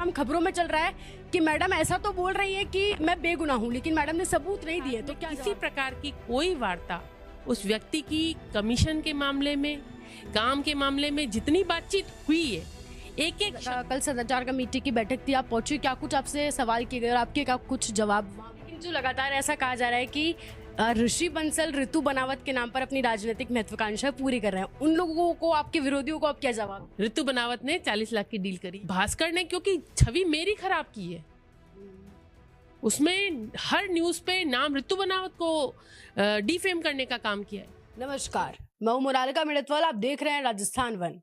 Ma'am खबरों में चल रहा है कि मैडम ऐसा तो बोल रही है कि मैं बेगुनाह हूँ, लेकिन मैडम ने सबूत नहीं दिए, तो क्या किसी प्रकार की कोई वार्ता उस व्यक्ति की कमीशन के मामले में, काम के मामले में जितनी बातचीत हुई है, एक एक कल सदाचार कमेटी की बैठक थी, आप पहुंचे, क्या कुछ आपसे सवाल किए गए और आपके क्या कुछ जवाब? लेकिन जो लगातार ऐसा कहा जा रहा है कि ऋषि बंसल ऋतु बनावत के नाम पर अपनी राजनीतिक महत्वाकांक्षा पूरी कर रहे हैं, उन लोगों को, आपके विरोधियों को आप क्या जवाब? ऋतु बनावत ने 40 लाख की डील करी, भास्कर ने क्योंकि छवि मेरी खराब की है, उसमें हर न्यूज पे नाम ऋतु बनावत को डिफेम करने का काम किया है। नमस्कार, मैं हूं मोनालिका मिड़तवाल, आप देख रहे हैं राजस्थान वन।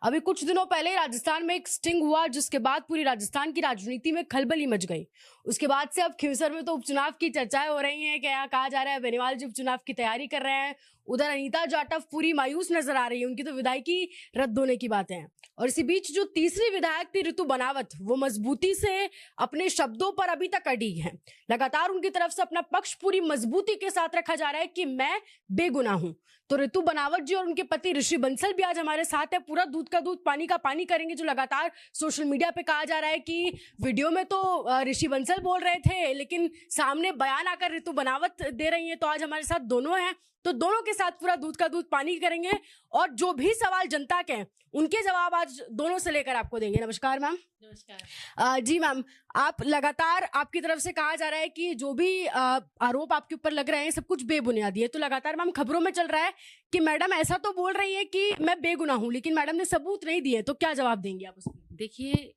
अभी कुछ दिनों पहले राजस्थान में एक स्टिंग हुआ, जिसके बाद पूरी राजस्थान की राजनीति में खलबली मच गई। उसके बाद से अब खींवसर में तो उपचुनाव की चर्चाएं हो रही हैं, क्या कहा जा रहा है बेनीवाल जी उपचुनाव की तैयारी कर रहे हैं। उधर अनीता जाटव पूरी मायूस नजर आ रही है, उनकी तो विधायकी रद्द होने की बातें हैं। और इसी बीच जो तीसरी विधायक थी ऋतु बनावत, वो मजबूती से अपने शब्दों पर अभी तक अड़ी है। लगातार उनकी तरफ से अपना पक्ष पूरी मजबूती के साथ रखा जा रहा है कि मैं बेगुनाह हूं। तो ऋतु बनावत जी और उनके पति ऋषि बंसल भी आज हमारे साथ है। पूरा दूध का दूध पानी का पानी करेंगे। जो लगातार सोशल मीडिया पे कहा जा रहा है कि वीडियो में तो ऋषि बंसल बोल रहे थे, लेकिन सामने बयान आकर ऋतु बनावत दे रही हैं। तो आज हमारे साथ दोनों हैं, तो दोनों के साथ पूरा दूध का दूध पानी करेंगे और जो भी सवाल जनता के हैं उनके जवाब आज दोनों से लेकर आपको देंगे। नमस्कार मैम। नमस्कार। जी मैम, आप लगातार, आपकी तरफ से कहा जा रहा है कि जो भी आरोप आपके ऊपर लग रहे हैं सब कुछ बेबुनियादी है। तो लगातार मैम खबरों में चल रहा है कि मैडम ऐसा तो बोल रही है कि मैं बेगुनाह हूं, लेकिन मैडम ने सबूत नहीं दिए, तो क्या जवाब देंगे आप उसमें? देखिए,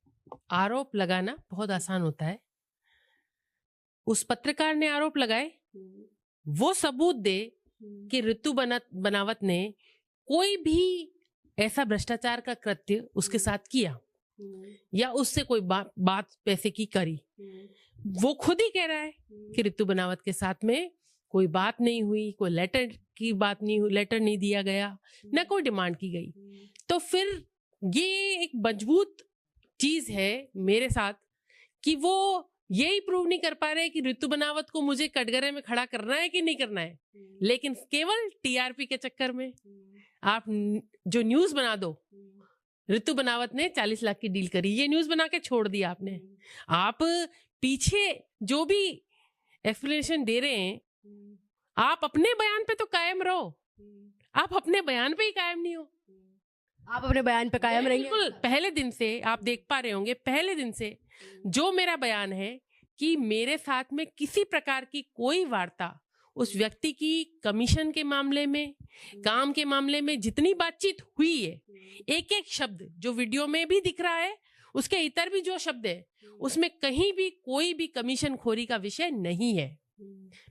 आरोप लगाना बहुत आसान होता है। उस पत्रकार ने आरोप लगाए, वो सबूत दे कि ऋतु बनावत ने कोई भी ऐसा भ्रष्टाचार का कृत्य उसके साथ किया या उससे कोई बात पैसे की करी। वो खुद ही कह रहा है कि ऋतु बनावत के साथ में कोई बात नहीं हुई, कोई लेटर की बात नहीं हुई, लेटर नहीं दिया गया, न कोई डिमांड की गई। तो फिर ये एक मजबूत चीज है मेरे साथ कि वो यही प्रूव नहीं कर पा रहे कि ऋतु बनावत को मुझे कटघरे में खड़ा करना है कि नहीं करना है, लेकिन केवल टीआरपी के चक्कर में आप जो न्यूज बना दो, ऋतु बनावत ने 40 लाख की डील करी, ये न्यूज बना के छोड़ दिया आपने। आप पीछे जो भी एक्सप्लेनेशन दे रहे हैं, आप अपने बयान पे तो कायम रहो। आप अपने बयान पे ही कायम नहीं हो। आप अपने बयान पे कायम रहेंगे? बिल्कुल, पहले दिन से आप देख पा रहे होंगे, पहले दिन से जो मेरा बयान है कि मेरे साथ में किसी प्रकार की कोई वार्ता उस व्यक्ति की कमीशन के मामले में, काम के मामले में जितनी बातचीत हुई है, एक एक शब्द जो वीडियो में भी दिख रहा है, उसके इतर भी जो शब्द है, उसमें कहीं भी कोई भी कमीशन खोरी का विषय नहीं है।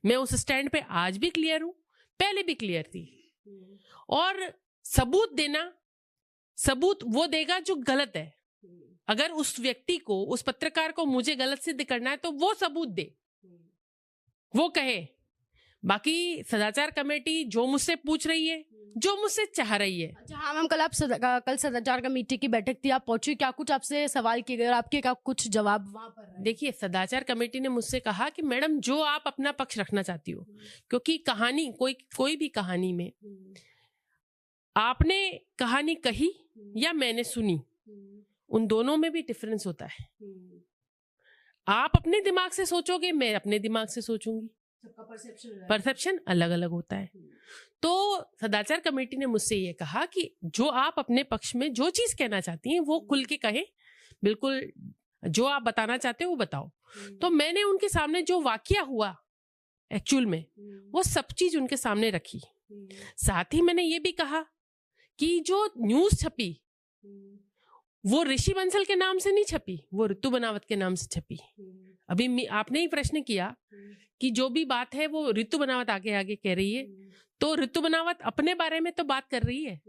मैं उस स्टैंड पे आज भी क्लियर हूं, पहले भी क्लियर थी। और सबूत देना, सबूत वो देगा जो गलत है। अगर उस व्यक्ति को, उस पत्रकार को मुझे गलत सिद्ध करना है तो वो सबूत दे, वो कहे। बाकी सदाचार कमेटी जो मुझसे पूछ रही है, जो मुझसे चाह रही है। अच्छा हाँ मैम, कल सदाचार कमेटी की बैठक थी, आप पहुंची, क्या कुछ आपसे सवाल किए गए और आपके क्या कुछ जवाब वहां पर रहे? देखिए, सदाचार कमेटी ने मुझसे कहा कि मैडम जो आप अपना पक्ष रखना चाहती हो, क्योंकि कहानी कोई भी कहानी में आपने कहानी कही या मैंने सुनी, उन दोनों में भी डिफरेंस होता है। आप अपने दिमाग से सोचोगे, मैं अपने दिमाग से सोचूंगी, सबका परसेप्शन अलग अलग होता है। तो सदाचार कमेटी ने मुझसे ये कहा कि जो आप अपने पक्ष में जो चीज कहना चाहती हैं वो खुल के कहें, बिल्कुल जो आप बताना चाहते हो वो बताओ। तो मैंने उनके सामने जो वाकया हुआ एक्चुअल में, वो सब चीज उनके सामने रखी। साथ ही मैंने ये भी कहा कि जो न्यूज छपी वो ऋषि बंसल के नाम से नहीं छपी, वो ऋतु बनावत के नाम से छपी। अभी आपने ही प्रश्न किया कि जो भी बात है वो ऋतु बनावत आगे आगे कह रही है, तो ऋतु बनावत अपने बारे में तो बात कर रही है।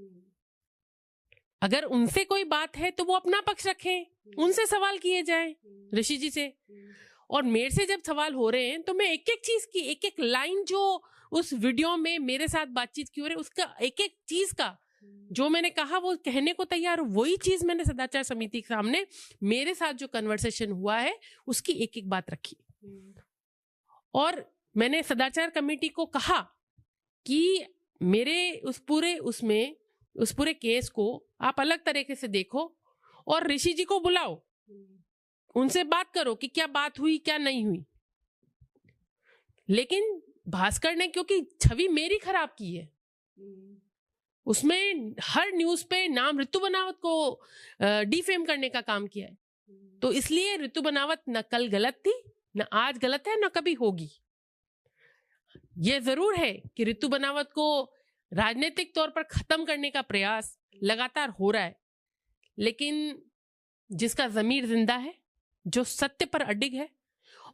अगर उनसे कोई बात है तो वो अपना पक्ष रखें, उनसे सवाल किए जाएं, ऋषि जी से। और मेरे से जब सवाल हो रहे हैं तो मैं एक एक चीज की, एक एक लाइन जो उस वीडियो में मेरे साथ बातचीत की हो रही है, उसका एक एक चीज का जो मैंने कहा वो कहने को तैयार हूं। वही चीज मैंने सदाचार समिति के सामने मेरे साथ जो कन्वर्सेशन हुआ है उसकी एक एक बात रखी। और मैंने सदाचार कमेटी को कहा कि मेरे उस पूरे केस को आप अलग तरीके से देखो और ऋषि जी को बुलाओ, उनसे बात करो कि क्या बात हुई क्या नहीं हुई। लेकिन भास्कर ने क्योंकि छवि मेरी खराब की है, उसमें हर न्यूज पे नाम ऋतु बनावत को डिफेम करने का काम किया है, तो इसलिए ऋतु बनावत न कल गलत थी, न आज गलत है, न कभी होगी। ये जरूर है कि ऋतु बनावत को राजनीतिक तौर पर खत्म करने का प्रयास लगातार हो रहा है, लेकिन जिसका जमीर जिंदा है, जो सत्य पर अडिग है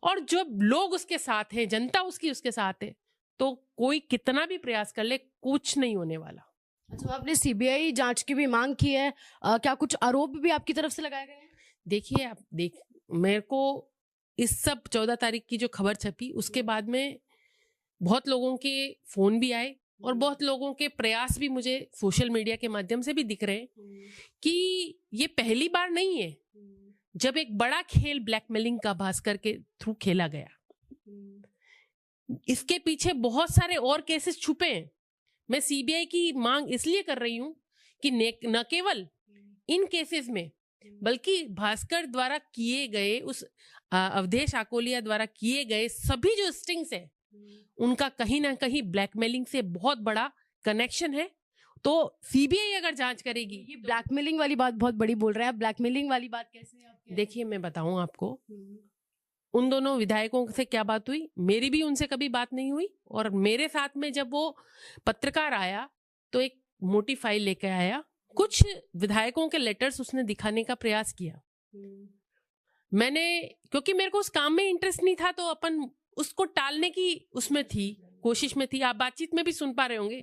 और जो लोग उसके साथ हैं, जनता उसके साथ है, तो कोई कितना भी प्रयास कर ले कुछ नहीं होने वाला। अच्छा, आपने सीबीआई जांच की भी मांग की है, क्या कुछ आरोप भी आपकी तरफ से लगाए गए हैं? देखिए, आप मेरे को इस सब 14 तारीख की जो खबर छपी उसके बाद में बहुत लोगों के फोन भी आए और बहुत लोगों के प्रयास भी मुझे सोशल मीडिया के माध्यम से भी दिख रहे हैं कि ये पहली बार नहीं है जब एक बड़ा खेल ब्लैकमेलिंग का भास्कर के थ्रू खेला गया। इसके पीछे बहुत सारे और केसेस छुपे हैं। मैं सीबीआई की मांग इसलिए कर रही हूं कि न केवल इन केसेस में बल्कि भास्कर द्वारा किए गए, उस अवधेश आकोलिया द्वारा किए गए सभी जो स्टिंग्स है, उनका कहीं ना कहीं ब्लैकमेलिंग से बहुत बड़ा कनेक्शन है। तो सीबीआई अगर जांच करेगी, ये ब्लैकमेलिंग वाली बात बहुत बड़ी बोल रहे हैं आप, ब्लैकमेलिंग वाली बात कैसे है? देखिए, मैं बताऊं आपको, उन दोनों विधायकों से क्या बात हुई, मेरी भी उनसे कभी बात नहीं हुई। और मेरे साथ में जब वो पत्रकार आया तो एक मोटी फाइल लेकर आया, कुछ विधायकों के लेटर्स उसने दिखाने का प्रयास किया। मैंने, क्योंकि मेरे को उस काम में इंटरेस्ट नहीं था, तो अपन उसको टालने की उसमें थी, कोशिश में थी। आप बातचीत में भी सुन पा रहे होंगे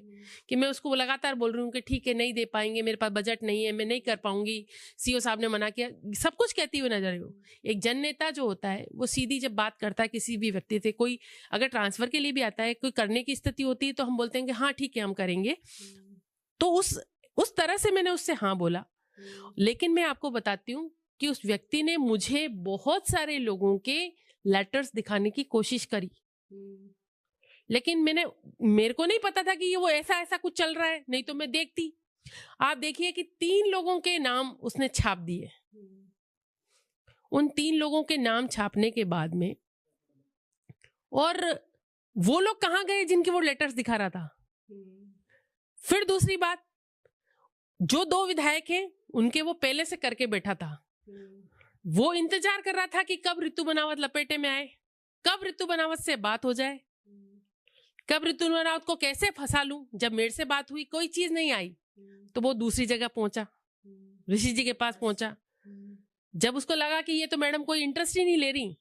कि मैं उसको लगातार बोल रही हूँ कि ठीक है, नहीं दे पाएंगे, मेरे पास बजट नहीं है, मैं नहीं कर पाऊंगी, सीओ साहब ने मना किया, सब कुछ कहती हुई नजर आई हूँ। एक जन नेता जो होता है वो सीधी जब बात करता है किसी भी व्यक्ति से, कोई अगर ट्रांसफर के लिए भी आता है, कोई करने की स्थिति होती है, तो हम बोलते हैं कि हाँ ठीक है हम करेंगे। तो उस तरह से मैंने उससे हाँ बोला। लेकिन मैं आपको बताती हूँ कि उस व्यक्ति ने मुझे बहुत सारे लोगों के लेटर्स दिखाने की कोशिश करी, लेकिन मेरे को नहीं पता था कि ये वो ऐसा कुछ चल रहा है, नहीं तो मैं देखती। आप देखिए कि 3 लोगों के नाम उसने छाप दिए। उन 3 लोगों के नाम छापने के बाद में, और वो लोग कहाँ गए जिनके वो लेटर्स दिखा रहा था। फिर दूसरी बात, जो 2 विधायक हैं उनके वो पहले से करके बैठा था, वो इंतजार कर रहा था कि कब ऋतु बनावत लपेटे में आए, कब ऋतु बनावत से बात हो जाए, कब ऋतु बनावत को कैसे फंसा लूं। जब मेरे से बात हुई, कोई चीज नहीं आई, तो वो दूसरी जगह पहुंचा, ऋषि जी के पास पहुंचा। जब उसको लगा कि ये तो मैडम कोई इंटरेस्ट ही नहीं ले रही,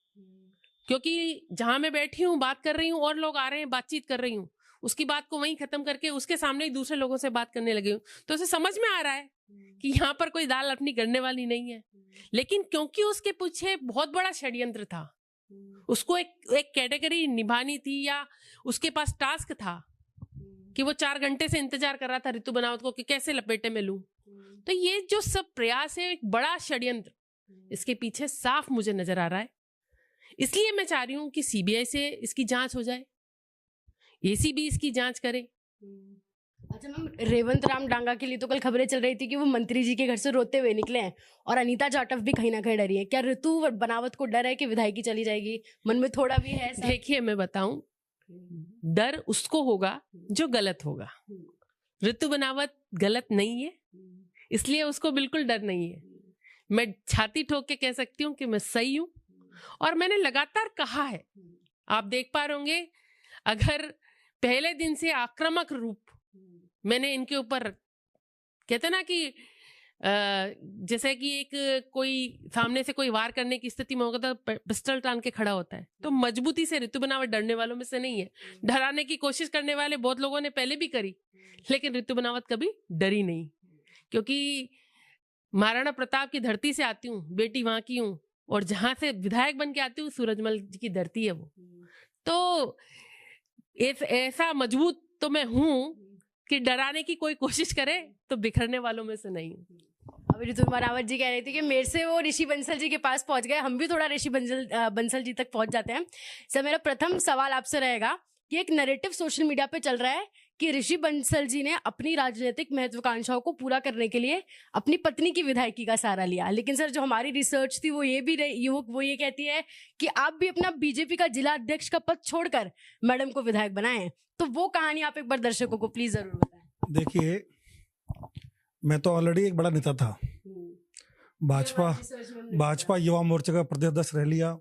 क्योंकि जहां मैं बैठी हूँ बात कर रही हूँ और लोग आ रहे हैं, बातचीत कर रही हूँ, उसकी बात को वहीं खत्म करके उसके सामने ही दूसरे लोगों से बात करने लगी हूँ, तो उसे समझ में आ रहा है कि यहाँ पर कोई दाल अपनी गलने वाली नहीं है। लेकिन क्योंकि उसके पीछे बहुत बड़ा षड्यंत्र था, उसको एक कैटेगरी निभानी थी, या उसके पास टास्क था कि वो 4 घंटे से इंतजार कर रहा था ऋतु बनावत को कि कैसे लपेटे में लूं। तो ये जो सब प्रयास है, एक बड़ा षड्यंत्र इसके पीछे साफ मुझे नजर आ रहा है। इसलिए मैं चाह रही हूं कि सीबीआई से इसकी जांच हो जाए, एसीबी इसकी जांच करे। अच्छा मैम, रेवंत राम डांगा के लिए तो कल खबरें चल रही थी कि वो मंत्री जी के घर से रोते हुए निकले हैं, और अनीता जाटव भी कहीं ना कहीं डरी है। क्या ऋतु बनावत को डर है कि विधायकी चली जाएगी? मन में थोड़ा भी है ऐसा? देखिए, मैं बताऊं, डर उसको होगा जो गलत होगा। ऋतु बनावत गलत नहीं है, इसलिए उसको बिल्कुल डर नहीं है। मैं छाती ठोक के कह सकती हूँ कि मैं सही हूं, और मैंने लगातार कहा है। आप देख पा रहे होंगे, अगर पहले दिन से आक्रामक रूप मैंने इनके ऊपर, कहते ना कि जैसे कि एक कोई सामने से कोई वार करने की स्थिति में होगा तो पिस्टल तान के खड़ा होता है, तो मजबूती से ऋतु बनावत डरने वालों में से नहीं है। डराने की कोशिश करने वाले बहुत लोगों ने पहले भी करी, लेकिन ऋतु बनावत कभी डरी नहीं, क्योंकि महाराणा प्रताप की धरती से आती हूँ, बेटी वहां की हूँ, और जहां से विधायक बन के आती हूँ सूरजमल जी की धरती है वो। तो ऐसा मजबूत तो मैं हूँ कि डराने की कोई कोशिश करे तो बिखरने वालों में से नहीं हूँ। अभी ऋतु बनावत जी कह रही थी कि मेरे से वो ऋषि बंसल जी के पास पहुंच गए, हम भी थोड़ा ऋषि बंसल जी तक पहुंच जाते हैं। सर, मेरा प्रथम सवाल आपसे रहेगा कि एक नैरेटिव सोशल मीडिया पे चल रहा है कि ऋषि बंसल जी ने अपनी राजनीतिक महत्वाकांक्षाओं को पूरा करने के लिए अपनी पत्नी की विधायकी का सहारा लिया। लेकिन सर, जो हमारी रिसर्च थी वो ये कहती है कि आप भी अपना बीजेपी का जिला अध्यक्ष का पद छोड़कर मैडम को विधायक बनाए। तो वो कहानी आप एक बार दर्शकों को प्लीज जरूर बताएं। देखिए, मैं तो ऑलरेडी एक बड़ा नेता था। भाजपा युवा मोर्चा का प्रदेश अध्यक्ष रह लिया,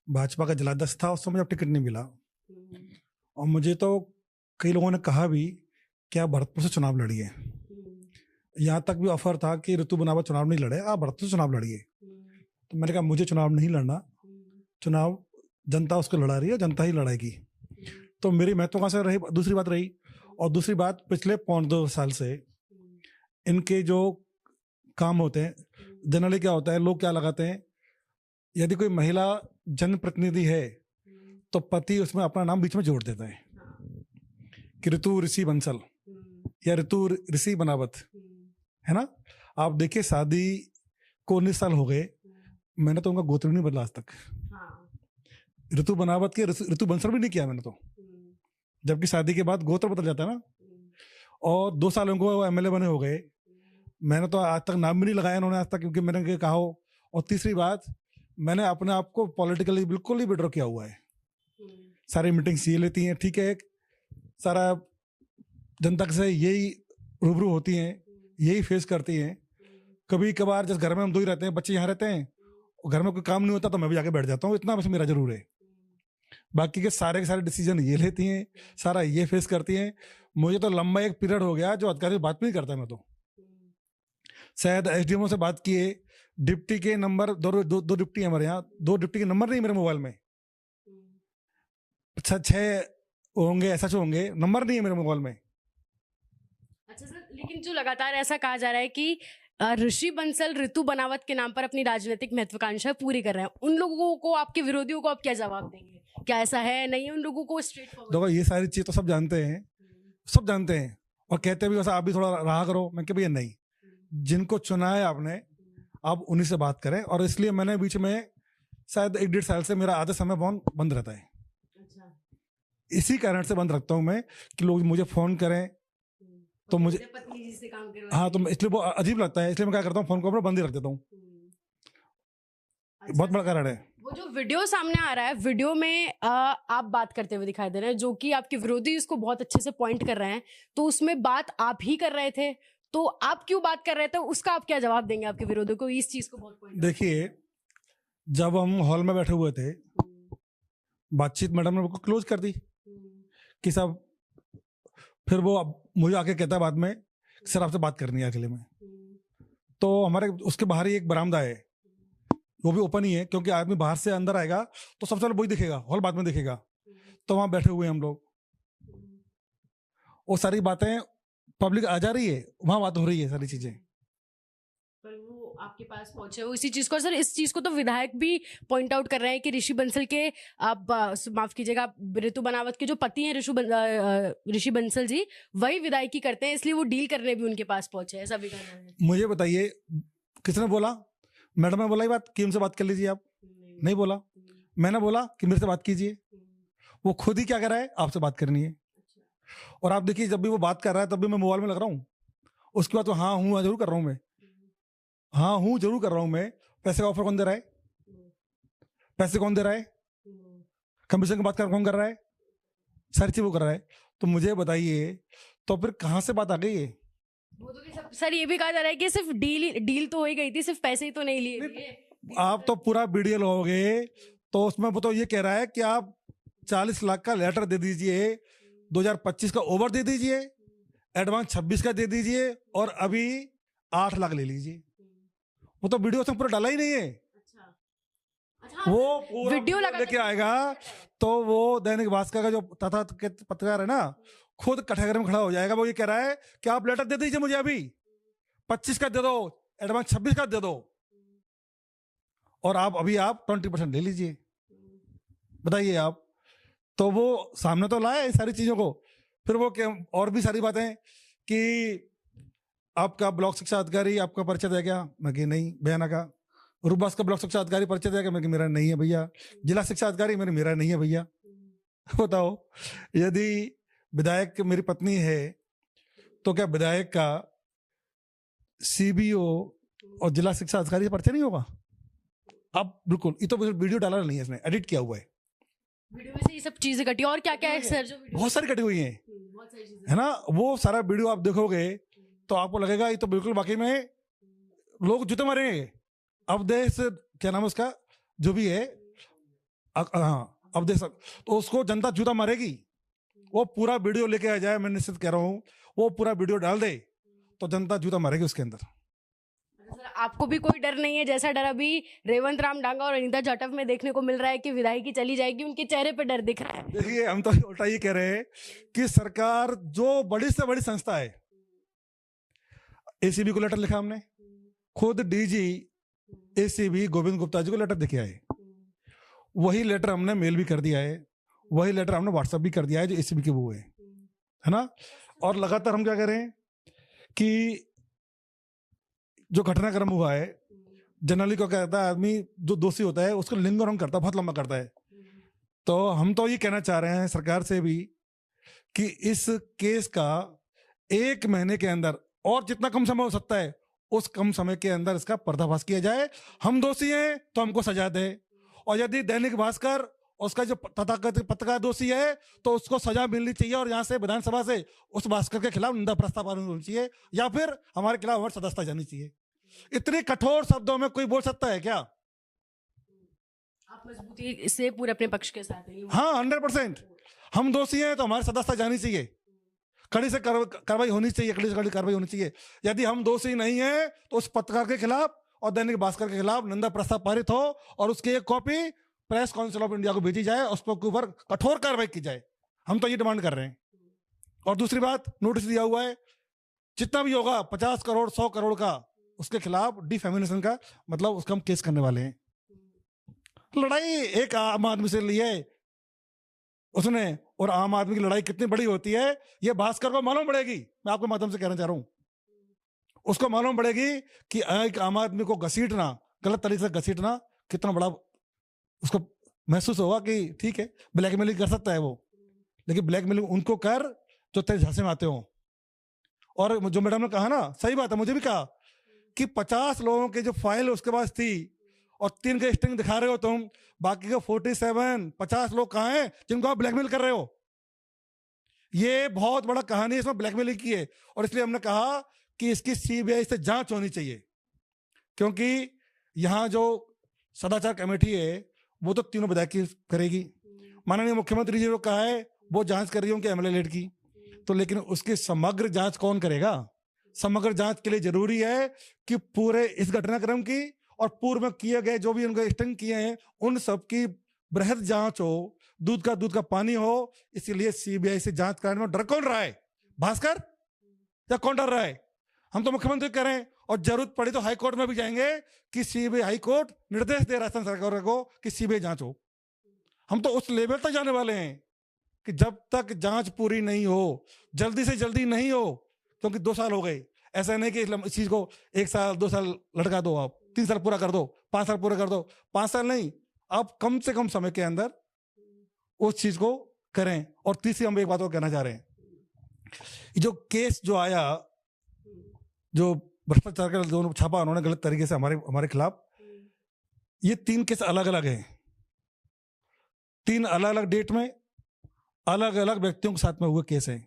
भाजपा का जिलाध्यक्ष था। उस समय जब टिकट नहीं मिला, और मुझे तो कई लोगों ने कहा भी कि आप भरतपुर से चुनाव लड़िए। यहाँ तक भी ऑफर था कि ऋतु बनावत चुनाव नहीं लड़े, आप भरतपुर से चुनाव लड़िए। तो मैंने कहा मुझे चुनाव नहीं लड़ना, चुनाव जनता उसको लड़ा रही है, जनता ही लड़ाएगी। तो मेरी महत्वाकांक्षा रही। दूसरी बात रही, और दूसरी बात, पिछले 2 साल से इनके जो काम होते हैं, जनरली क्या होता है, लोग क्या लगाते हैं, यदि कोई महिला जनप्रतिनिधि है तो पति उसमें अपना नाम बीच में जोड़ देता है कि ऋतु ऋषि बंसल या ऋतु ऋषि बनावत, है ना। आप देखिए, शादी को 19 साल हो गए, मैंने तो उनका गोत्र भी नहीं बदला आज तक। ऋतु बनावत के ऋतु बंसल भी नहीं किया मैंने तो, जबकि शादी के बाद गोत्र बदल जाता है ना। और 2 साल उनको एमएलए बने हो गए, मैंने तो आज तक नाम भी नहीं लगाया उन्होंने आज तक, क्योंकि मैंने कहा हो। और तीसरी बात, मैंने अपने आप को पॉलिटिकली बिल्कुल ही विड्रॉ किया हुआ है। सारी मीटिंग्स ये लेती हैं, ठीक है, सारा जनता से यही रूबरू होती हैं, यही फेस करती हैं। कभी कभार जैसे घर में हम 2 ही रहते हैं, बच्चे यहाँ रहते हैं, और घर में कोई काम नहीं होता तो मैं भी जाके बैठ जाता हूँ, इतना बस मेरा जरूर है। बाकी के सारे डिसीजन ये लेती हैं, सारा ये फेस करती हैं। मुझे तो लंबा एक पीरियड हो गया जो अधिकारी बात भी नहीं करता। मैं तो शायद एसडीएमओ से बात किए, डिप्टी के नंबर दो डिप्टी हमारे यहाँ, 2 डिप्टी के नंबर नहीं मेरे मोबाइल में, 6 होंगे, ऐसा होंगे, नंबर नहीं है मेरे मोबाइल में। अच्छा सर, लेकिन जो लगातार ऐसा कहा जा रहा है कि ऋषि बंसल ऋतु बनावत के नाम पर अपनी राजनीतिक महत्वाकांक्षा पूरी कर रहे हैं, उन लोगों को, आपके विरोधियों को आप क्या जवाब देंगे? क्या ऐसा है नहीं? उन लोगों को स्ट्रेट फॉरवर्ड देखो, ये सारी चीज तो सब जानते हैं, सब जानते हैं, और कहते भी वैसा आप भी थोड़ा रहा करो। मैं क्या भैया नहीं, जिनको चुना है आपने, आप उन्हीं से बात करें। और इसलिए मैंने बीच में शायद 1-1.5 साल से मेरा आधे समय फोन बंद रहता है। अच्छा। इसी कारण से बंद रखता हूँ मैं कि लोग मुझे फोन करें तो मुझे पत्नी जी से काम करवाएं। हाँ, तो इसलिए वो अजीब लगता है, इसलिए मैं क्या करता हूँ, फोन को अपना बंद ही रख देता हूँ। बहुत बड़ा कारण है। वो जो वीडियो सामने आ रहा है, वीडियो में आप बात करते हुए दिखाई दे रहे हैं, जो कि आपके विरोधी उसको बहुत अच्छे से पॉइंट कर रहे हैं। तो उसमें बात आप ही कर रहे थे, तो आप क्यों बात कर रहे थे, उसका आप क्या जवाब देंगे आपके विरोधियों को? इस चीज को बहुत पॉइंट। देखिए, जब हम हॉल में बैठे हुए थे, बातचीत मैडम ने वो क्लोज कर दी कि सब, फिर वो मुझे आके कहता है बाद में, सर आपसे बात करनी है अकेले में। तो हमारे उसके बाहर ही एक बरामदा है, वो भी ओपन ही है, क्योंकि आदमी बाहर से अंदर आएगा तो सबसे पहले वही दिखेगा, हॉल बाद में दिखेगा। तो वहां बैठे हुए हम लोग, वो सारी बातें पब्लिक आ जा रही है, वहां बात हो रही है सारी चीजें। पर वो आपके पास पहुंचे हो इसी चीज को। सर, इस चीज को तो विधायक भी पॉइंट आउट कर रहे हैं कि ऋषि बंसल के, आप माफ कीजिएगा, ऋतु बनावत के जो पति हैं ऋषि बंसल जी, वही विधायकी करते हैं, इसलिए वो डील करने भी उनके पास पहुंचे, ऐसा भी कहना है। मुझे बताइए, किसने बोला? मैडम ने बोला ये बात कि उनसे बात कर लीजिए आप? नहीं बोला। मैंने बोला कि मेरे से बात कीजिए, वो खुद ही क्या कर रहा है, आपसे बात करनी है। और आप देखिए, जब भी वो बात कर रहा है तब भी मैं मोबाइल में लग रहा हूँ, उसके बाद तो हाँ हूँ जरूर कर रहा हूँ मैं, हाँ हूँ जरूर कर रहा हूँ मैं। पैसे का ऑफर कौन दे रहा है? पैसे कौन दे रहा है? कमीशन की बात कौन कर रहा है? सारी चीज वो कर रहा है। तो मुझे बताइए, तो फिर कहाँ से बात आ गई है? वो तो सर, ये भी कहा जा रहा है कि सिर्फ डील तो हो ही गई थी, सिर्फ पैसे ही तो नहीं लिए। आप तो पूरा वीडियो लोगे तो उसमें वो तो ये कह रहा है कि आप 40 लाख का लेटर दे दीजिए, 2025 का ओवर दे दीजिए, एडवांस 26 का दे दीजिए, और अभी 8 लाख ले लीजिए। वो तो वीडियो उसमें पूरा डाला ही नहीं है। अच्छा, वो पूरा वीडियो लेके आएगा तो वो दैनिक भास्कर का जो तथाकथित पत्रकार है ना, खुद कटघरे में खड़ा हो जाएगा। वो ये कह रहा है कि आप लेटर दे दीजिए मुझे, अभी 25 का दे दो, एडवांस 26 का दे दो, और आप 20% ले लीजिए। बताइए आप। तो वो सामने तो लाए सारी चीजों को। फिर वो और भी सारी बातें कि आपका ब्लॉक शिक्षा अधिकारी आपका परिचय दे गया, मैं कि नहीं भैया ना कहा। रूबास का ब्लॉक शिक्षा अधिकारी परिचय दे गया, मैं कि मेरा नहीं है भैया। जिला शिक्षा अधिकारी मेरा नहीं है भैया। बताओ, यदि विधायक मेरी पत्नी है, तो क्या विधायक का सीबीओ और जिला शिक्षा अधिकारी से परिचय नहीं होगा? अब बिल्कुल, ये तो वीडियो डाला नहीं है, इसने एडिट किया हुआ है। वीडियो में से ये सब चीजें कटी, और क्या क्या है सर जो वीडियो बहुत सारी कटी हुई हैं, बहुत सारी चीजें है ना। वो सारा वीडियो आप देखोगे तो आपको लगेगा ये तो बिल्कुल वाकई में लोग जूते मारेंगे। अवधेश, क्या नाम है उसका, जो भी है, हाँ अवधेश, तो उसको जनता जूता मारेगी। वो पूरा वीडियो लेके आ जाए, मैं निश्चित कह रहा हूँ, वो पूरा वीडियो डाल दे तो जनता जूता मारेगी उसके अंदर। सर, आपको भी कोई डर नहीं है, जैसा डर अभी रेवंत राम डांगा और अनीता जाटव में देखने को मिल रहा है कि विधायकी चली जाएगी, उनके चेहरे पे डर दिख रहा है? देखिए, हम तो उल्टा ये कह रहे हैं कि सरकार जो बड़ी से बड़ी संस्था है, एसीबी को लेटर लिखा हमने, खुद डीजी एसीबी गोविंद गुप्ता जी को लेटर लिखे आए, वही लेटर हमने मेल भी कर दिया है, वही लेटर हमने व्हाट्सएप भी कर दिया है जो एसीबी के वो है ना। और लगातार हम क्या कर रहे हैं कि जो घटनाक्रम हुआ है, जनरली क्या कहता है आदमी, जो दोषी होता है उसको लिंगर करता है, बहुत लंबा करता है। तो हम तो ये कहना चाह रहे हैं सरकार से भी कि इस केस का 1 महीने के अंदर, और जितना कम समय हो सकता है उस कम समय के अंदर इसका पर्दाफाश किया जाए। हम दोषी हैं तो हमको सजा दे, और यदि दैनिक भास्कर उसका जो तथाकथित पत्रकार दोषी है तो उसको सजा मिलनी चाहिए, और यहाँ से विधानसभा से उस भास्कर के खिलाफ निंदा प्रस्ताव पारित होना चाहिए, या फिर हमारे खिलाफ हमारी सदस्यता जानी चाहिए। इतने कठोर शब्दों में कोई बोल सकता है क्या? आप मजबूती से पूरे अपने पक्ष के साथ हैं? हाँ, 100%। हम दोषी हैं तो हमारी सदस्यता जानी चाहिए, कड़ी से कार्रवाई होनी चाहिए, कड़ी से कड़ी कार्रवाई होनी चाहिए। यदि हम दोषी नहीं है तो उस पत्रकार के खिलाफ और दैनिक भास्कर के खिलाफ निंदा प्रस्ताव पारित हो, और उसकी एक copy press council of India को भेजी जाए, उस पर ऊपर कठोर कार्रवाई की जाए। हम तो ये डिमांड कर रहे हैं। और दूसरी बात, नोटिस दिया हुआ है, जितना भी होगा 50 करोड़ 100 करोड़ का, उसके खिलाफ डिफेमेशन का, मतलब उसका हम केस करने वाले हैं। लड़ाई एक आम आदमी से ली है उसने, और आम आदमी की लड़ाई कितनी बड़ी होती है ये भास्कर को मालूम पड़ेगी। मैं आपके माध्यम से कहना चाह रहा हूं, उसको मालूम पड़ेगी कि एक आम आदमी को घसीटना, गलत तरीके से घसीटना, कितना बड़ा उसको महसूस होगा कि ठीक है ब्लैकमेलिंग कर सकता है वो, लेकिन ब्लैकमेलिंग उनको कर जो तेरे झांसे में आते हो। और जो मैडम ने कहा ना, सही बात है, मुझे भी कहा कि 50 लोगों की जो फाइल उसके पास थी और 3 के स्ट्रिंग दिखा रहे हो तुम, बाकी का 47-50 लोग कहाँ हैं जिनको आप ब्लैकमेल कर रहे हो? ये बहुत बड़ा कहानी है, इसमें ब्लैकमेलिंग की है। और इसलिए हमने कहा कि इसकी सीबीआई से जांच होनी चाहिए, क्योंकि यहाँ जो सदाचार कमेटी है वो तो तीनों विधायक की करेगी। माननीय मुख्यमंत्री जी ने कहा है वो जांच कर रही है उनके एमएलए लेट की, तो लेकिन उसकी समग्र जांच कौन करेगा? समग्र जांच के लिए जरूरी है कि पूरे इस घटनाक्रम की और पूर्व में किए गए जो भी उनके स्टिंग किए हैं उन सब की बृहद जांच हो, दूध का पानी हो। इसीलिए सीबीआई से जांच कराने में डर कौन रहा है, भास्कर या कौन डर रहा है? हम तो मुख्यमंत्री कह रहे हैं, और जरूरत पड़ी तो हाई कोर्ट में भी जाएंगे कि सीबीआई, हाई कोर्ट निर्देश दे राजस्थान सरकार को कि सीबीआई जांच हो। हम तो उस लेवल तक जाने वाले हैं कि जब तक जांच पूरी नहीं हो, जल्दी से जल्दी नहीं हो, क्योंकि 2 साल हो गए। ऐसा नहीं कि इस चीज को 1 साल 2 साल लटका दो, आप 3 साल पूरा कर दो, 5 साल पूरा कर दो, 5 साल नहीं, आप कम से कम समय के अंदर उस चीज को करें। और तीसरी हम एक बात और कहना चाह रहे हैं, जो केस जो आया, जो भ्रष्टाचार का जो छापा उन्होंने गलत तरीके से हमारे खिलाफ, ये 3 केस अलग अलग हैं, 3 अलग अलग डेट में अलग अलग व्यक्तियों के साथ में हुए केस हैं।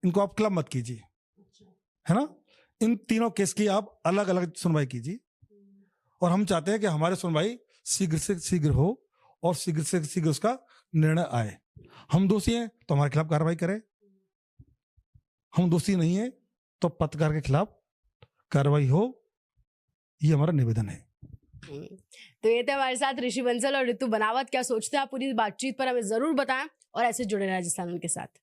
इनको आप क्लब मत कीजिए, है ना। इन तीनों केस की आप अलग अलग सुनवाई कीजिए, और हम चाहते हैं कि हमारी सुनवाई शीघ्र से शीघ्र हो और शीघ्र से शीघ्र उसका निर्णय आए। हम दोषी हैं तो हमारे खिलाफ कार्रवाई करें, हम दोषी नहीं है तो पत्रकार के खिलाफ कार्रवाई हो, ये हमारा निवेदन है। तो ये थे हमारे साथ ऋषि बंसल और ऋतु बनावत। क्या सोचते हैं आप पूरी बातचीत पर, हमें जरूर बताएं, और ऐसे जुड़े रहे राजस्थान के साथ।